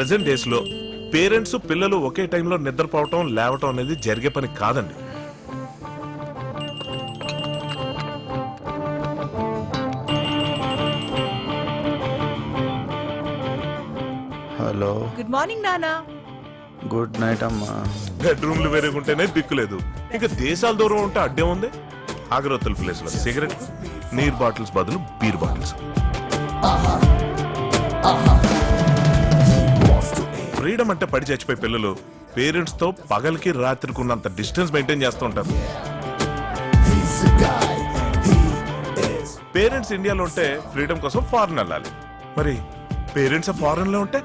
Present days లో parents పిల్లలు ఒకే టైంలో నిద్రపోవటం లేవటం అనేది జరిగే పని కాదండి. హలో, గుడ్ మార్నింగ్ నానా. గుడ్ నైట్ అమ్మా. బెడ్రూమ్లు వేరేగా ఉంటేనే దిక్కులేదు, ఇక దేశాల దూరం ఉంటే అడ్డే ఉంది. అగరొత్తుల ప్లేస్ లో సిగరెట్, నీర్ బాటిల్స్ బదులు బీర్ బాటిల్స్. ఫ్రీడమ్ అంటే పడి చచ్చిపోయే పిల్లలు పేరెంట్స్ తో పగలకి రాత్రికి ఉన్నంత డిస్టెన్స్ మెయింటైన్ చేస్తూ ఉంటారు. పేరెంట్స్ ఇండియాలో ఉంటే ఫ్రీడమ్ కోసం ఫారెన్ వెళ్ళాలి, మరి పేరెంట్స్ ఫారెన్ లో ఉంటే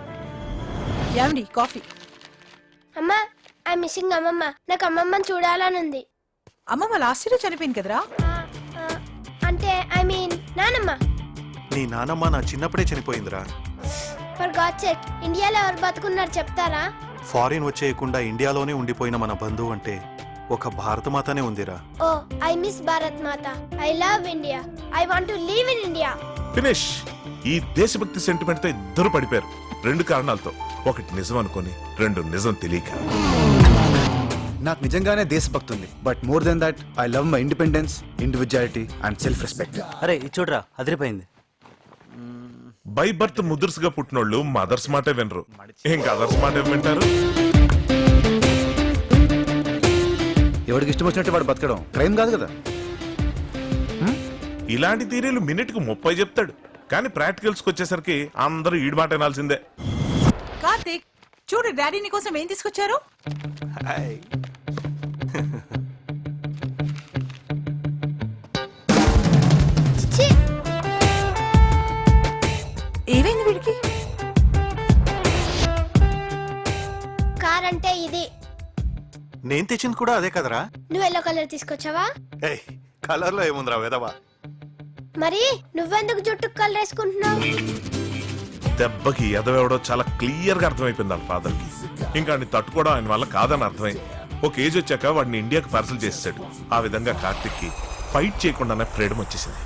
ఏమండి కాఫీ? అమ్మా ఐ మిస్సింగ్ అమ్మమ్మ. నాకు అమ్మమ్మని చూడాలని ఉంది. అమ్మమ్మ లాస్ట్ ఇయర్ చనిపోయింది కదరా. అంటే ఐ మీన్ నానమ్మ. నీ నానమ్మ నా చిన్నప్పుడే చనిపోయిందిరా. ఫర్ గాడ్ సేక్, ఇండియాలో ఎవరు బతుకున్నారు చెప్తారా? ఫారిన్ వచ్చేయకుండా ఇండియాలోనే ఉండిపోయిన మన బంధువు అంటే ఒక భారతమాతనే ఉందిరా. ఓ I miss Bharat Mata. I love India. I want to live in India. Finish. ఈ దేశభక్తి సెంటిమెంట్ తో ఇద్దరు పడిపోయారు, రెండు కారణాలతో. ఒకటి నిజం అనుకుని, రెండు నిజం తెలియక. నాకు నిజంగానే దేశభక్తి ఉంది, but more than that I love my independence, individuality and self respect. అరే ఇది చూడరా, అదిరిపోయింది. బై బర్త్ ముదుర్స్ గా పుట్టినోళ్ళు మదర్స్ మాటే వినరు, ఇంకా అదర్స్ మాట వింటారు. ఎవరికి ఇష్టం వచ్చినట్టు వాడు బతకడం క్రైమ్ కాదు కదా. ఇలాంటి థీరీలు మినిట్ కు 30 చెప్తాడు, కానీ ప్రాక్టికల్స్ కి వచ్చేసరికి అందరూ ఈడు మాట వినాల్సిందే. కార్తీక్ చూడు, డాడీ నీ కోసం ఏం తీసుకొచ్చారు. ఛీ! ఏమైంది వీడికి? కార్ అంటే ఇది. నేను తెచ్చింది కూడా అదే కదరా. నువ్వు ఎల్లో కలర్ తీసుకొచ్చావా? కలర్ లో ఏముందిరా వెదవా. మరి నువ్వెందుకు జుట్టుకు కలర్ వేసుకుంటున్నావు? దెబ్బకి ఎదవెవడో చాలా క్లియర్ గా అర్థమైపోయింది వాళ్ళ ఫాదర్ కి. ఇంకా ఆయన తట్టుకోవడం ఆయన వల్ల కాదని అర్థమైంది. ఒక ఏజ్ వచ్చాక వాడిని ఇండియాకి పార్సల్ చేసాడు. ఆ విధంగా కార్తిక్ కి ఫైట్ చేయకుండానే ఫ్రీడమ్ వచ్చేసింది.